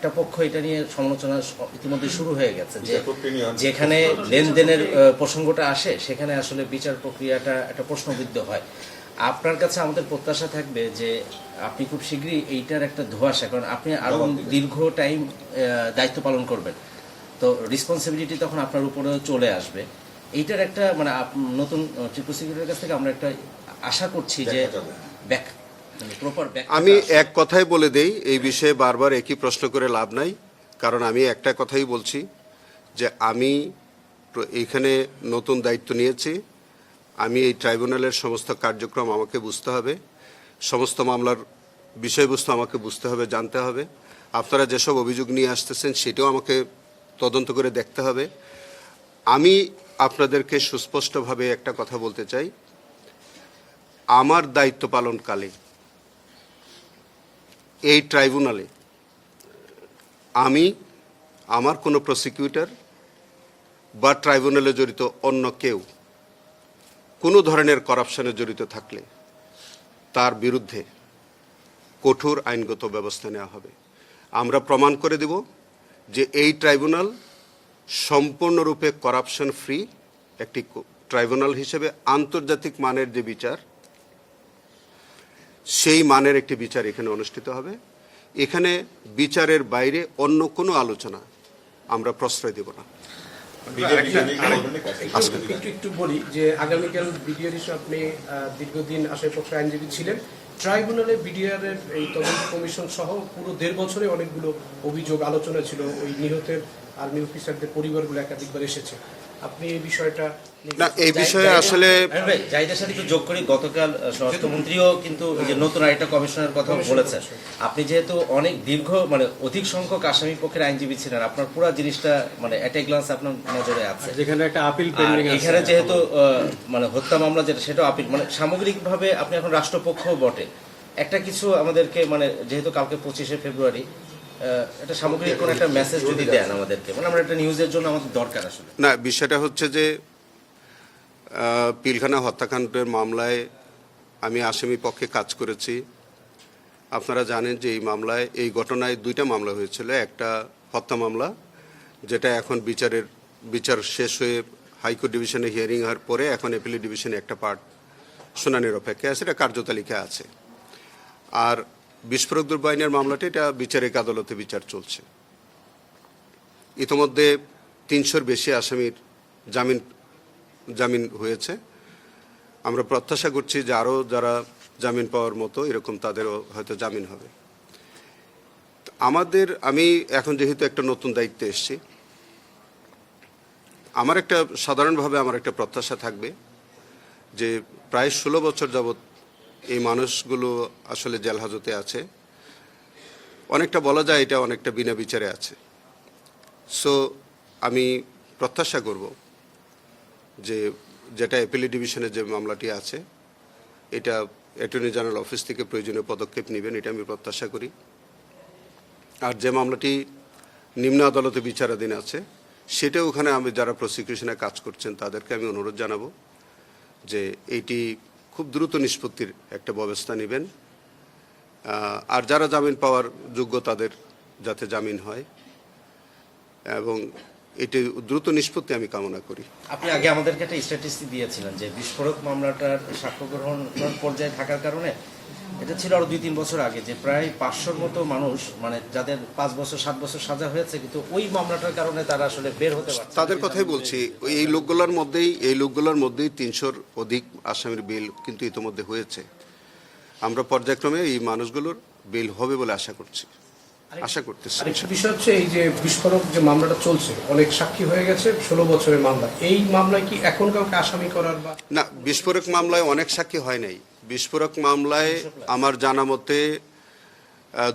একটা পক্ষ এটা নিয়ে সমালোচনা ইতিমধ্যে শুরু হয়ে গেছে যে যেখানে লেনদেনের প্রসঙ্গটা আসে সেখানে আসলে বিচার প্রক্রিয়াটা একটা প্রশ্নবিদ্ধ হয়। আপনার কাছে আমাদের প্রত্যাশা থাকবে যে আপনি খুব শীঘ্রই এইটার একটা ধোঁয়াশা, কারণ আপনি আরো দীর্ঘ টাইম দায়িত্ব পালন করবেন, তো রেসপন্সিবিলিটি তখন আপনার উপরেও চলে আসবে। এইটার একটা মানে নতুন চিফ প্রসিকিউটরের কাছ থেকে আমরা একটা আশা করছি যে আমি এক কথাই বলে দেই, এই বিষয়ে বারবার একই প্রশ্ন করে লাভ নাই, কারণ আমি একটা কথাই বলছি যে আমি এখানে নতুন দায়িত্ব নিয়েছি। আমি এই ট্রাইব্যুনালের সমস্ত কার্যক্রম আমাকে বুঝতে হবে, সমস্ত মামলার বিষয়বস্তু আমাকে বুঝতে হবে, জানতে হবে। আপনারা যেসব অভিযোগ নিয়ে আসতেছেন সেটাও আমাকে তদন্ত করে দেখতে হবে। আমি আপনাদেরকে সুস্পষ্টভাবে একটা কথা বলতে চাই, আমার দায়িত্ব পালনকালে এই ট্রাইব্যুনালে আমি আমার কোনো প্রসিকিউটর বা ট্রাইব্যুনালে জড়িত অন্য কেউ কোনো ধরনের করাপশনে জড়িত থাকলে তার বিরুদ্ধে কঠোর আইনগত ব্যবস্থা নেওয়া হবে। আমরা প্রমাণ করে দেব যে এই ট্রাইব্যুনাল সম্পূর্ণরূপে করাপশন ফ্রি একটি ট্রাইব্যুনাল হিসেবে আন্তর্জাতিক মানের যে বিচার, সেই মানের একটি বিচার এখানে অনুষ্ঠিত হবে। এখানে বিচারের বাইরে অন্য কোনো আলোচনা আমরা প্রশ্রয় দেব না। একটু বলি যে আগামীকাল বিডিআর হিসেবে আপনি দীর্ঘদিন আসামিপক্ষ আইনজীবী ছিলেন। ট্রাইব্যুনালে বিডিআরের এই তদন্ত কমিশন সহ পুরো 1.5 বছরে অনেকগুলো অভিযোগ আলোচনা ছিল, ওই নিহতের আর্মি অফিসারদের পরিবারগুলো একাধিকবার এসেছে। আপনি এই বিষয়টা না, এই বিষয়ে আসলে জাহিদের সাথে একটু যোগ করি, গতকাল স্বরাষ্ট্রমন্ত্রীও কিন্তু যে নতুন আরেকটা কমিশনের কথা বলেছেন। আপনি যেহেতু অনেক দীর্ঘ মানে অধিক সংখ্যক আসামি পক্ষের আইনজীবী ছিলেন, আপনার পুরো জিনিসটা মানে এট এ গ্লান্স আপনার নজরে আছে। যেখানে একটা আপিল পেন্ডিং আছে, এখানে যেহেতু মানে হত্যা মামলা যেটা সেটা আপিল, মানে সামগ্রিকভাবে আপনি এখন রাষ্ট্রপক্ষ বটে। একটা কিছু আমাদেরকে মানে যেহেতু কালকে 25শে ফেব্রুয়ারি, এটা সামগ্রিক কোন একটা মেসেজ যদি দেন আমাদেরকে, মানে আমরা একটা নিউজের জন্য আমাদের দরকার আসলে। না, বিষয়টা হচ্ছে যে পিলখানা হত্যাকাণ্ডের মামলায় আমি আসামি পক্ষে কাজ করেছি। আপনারা জানেন যে এই মামলায়, এই ঘটনায় 2টা মামলা হয়েছিল। একটা হত্যা মামলা, যেটা এখন বিচার শেষ হয়ে হাইকোর্ট ডিভিশনে হিয়ারিং হওয়ার পরে এখন অ্যাপিলেট ডিভিশনে একটা পার্ট শুনানির অপেক্ষায় আছে, এটা কার্যতালিকা আছে। আর বিস্ফোরক দ্রব্য আইনের মামলাটি, এটা বিচারিক আদালতে বিচার চলছে। ইতিমধ্যে 300-র বেশি আসামির জামিন হয়েছে। আমরা প্রত্যাশা করছি যে আরও যারা জামিন পাওয়ার মতো এরকম তাদেরও হয়তো জামিন হবে। আমি এখন যেহেতু একটা নতুন দায়িত্বে এসেছি, সাধারণভাবে আমার একটা প্রত্যাশা থাকবে যে প্রায় 16 বছর যাবৎ এই মানুষগুলো আসলে জেল হাজতে আছে। অনেকটা বলা যায় এটা অনেকটা বিনা বিচারে আছে। সো আমি প্রত্যাশা করব যে যেটা অ্যাপিলেট ডিভিশনের যে মামলাটি আছে, এটা অ্যাটর্নি জেনারেল অফিস থেকে প্রয়োজনীয় পদক্ষেপ নেবেন, এটা আমি প্রত্যাশা করি। আর যে মামলাটি নিম্ন আদালতে বিচারাধীন আছে, সেটাও ওখানে আমি যারা প্রসিকিউশনে কাজ করছেন তাদেরকে আমি অনুরোধ জানাবো যে এইটি খুব দ্রুত নিষ্পত্তির একটা ব্যবস্থা নেবেন। আর যারা জামিন পাওয়ার যোগ্য তাদের যাতে জামিন হয়, এবং এটি দ্রুত নিষ্পত্তি আমি কামনা করি। আপনি আগে আমাদেরকে একটা স্ট্যাটিস্টিক দিয়েছিলেন যে বিস্ফোরক মামলাটার সাক্ষ্য গ্রহণ পর্যায়ে থাকার কারণে, এটা ছিল আরো 2-3 বছর আগে, যে প্রায় 500-র মতো মানুষ মানে যাদের 5 বছর 7 বছর সাজা হয়েছে, কিন্তু ওই মামলাটার কারণে তারা আসলে বের হতে পারছে। তাদের কথাই বলছি, এই লোকগুলোর মধ্যেই 300-র অধিক আসামির বেল কিন্তু ইতিমধ্যে হয়েছে। আমরা পর্যায়ক্রমে এই মানুষগুলোর বেল হবে বলে আশা করতেছি। আরেকটা বিষয় হচ্ছে এই যে বিস্ফোরক যে মামলাটা চলছে, অনেক সাক্ষী হয়ে গেছে, 16 বছরের মামলা। এই মামলায় কি এখন কাউকে আসামি করার বা না, বিস্ফোরক মামলায় অনেক সাক্ষী হয় নাই। বিস্ফোরক মামলায় আমার জানা মতে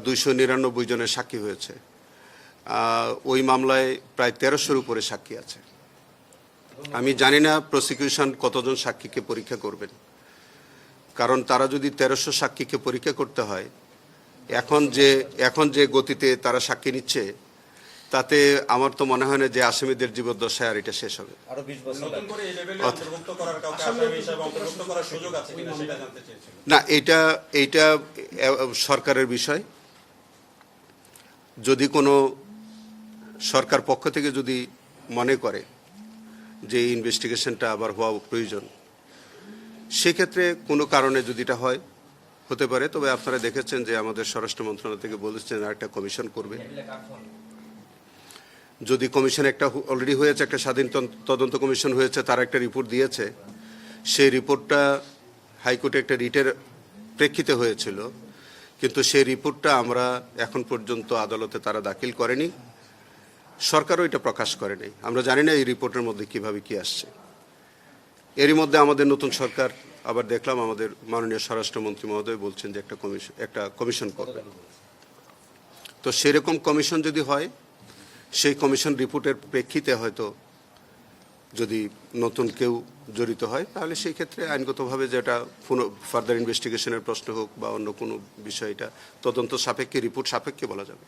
299 জনের সাক্ষী হয়েছে। ওই মামলায় প্রায় 1300-র উপরে সাক্ষী আছে। আমি জানি না প্রসিকিউশন কতজন সাক্ষীকে পরীক্ষা করবেন, কারণ তারা যদি 1300 সাক্ষীকে পরীক্ষা করতে হয়, এখন যে গতিতে তারা সাক্ষী নিচ্ছে, তাতে আমার তো মনে হয় না যে আসামিদের জীবদ্দশায় আর এটা শেষ হবে। না, এইটা সরকারের বিষয়। যদি কোনো সরকার পক্ষ থেকে যদি মনে করে যে এই ইনভেস্টিগেশনটা আবার হওয়া প্রয়োজন, সেক্ষেত্রে কোনো কারণে যদি এটা হয় হতে পারে। তবে আপনারা দেখেছেন যে আমাদের স্বরাষ্ট্র মন্ত্রণালয় থেকে বলেছেন আর একটা কমিশন করবে। যদি কমিশন একটা অলরেডি হয়েছে, একটা স্বাধীন তদন্ত কমিশন হয়েছে, তারা একটা রিপোর্ট দিয়েছে, সেই রিপোর্টটা হাইকোর্টে একটা রিটের প্রেক্ষিতে হয়েছিল, কিন্তু সেই রিপোর্টটা আমরা এখন পর্যন্ত আদালতে তারা দাখিল করেনি, সরকারও এটা প্রকাশ করেনি। আমরা জানি না এই রিপোর্টের মধ্যে কিভাবে কি আসছে। এরই মধ্যে আমাদের নতুন সরকার আবার দেখলাম আমাদের মাননীয় স্বরাষ্ট্রমন্ত্রী মহোদয় বলছেন যে একটা কমিশন করবে। তো সেরকম কমিশন যদি হয়, সেই কমিশন রিপোর্টের প্রেক্ষিতে হয়তো যদি নতুন কেউ জড়িত হয়, তাহলে সেই ক্ষেত্রে আইনগতভাবে যেটা ফার্দার ইনভেস্টিগেশনের প্রশ্ন হোক বা অন্য কোনো বিষয়টা তদন্ত সাপেক্ষে, রিপোর্ট সাপেক্ষে বলা যাবে।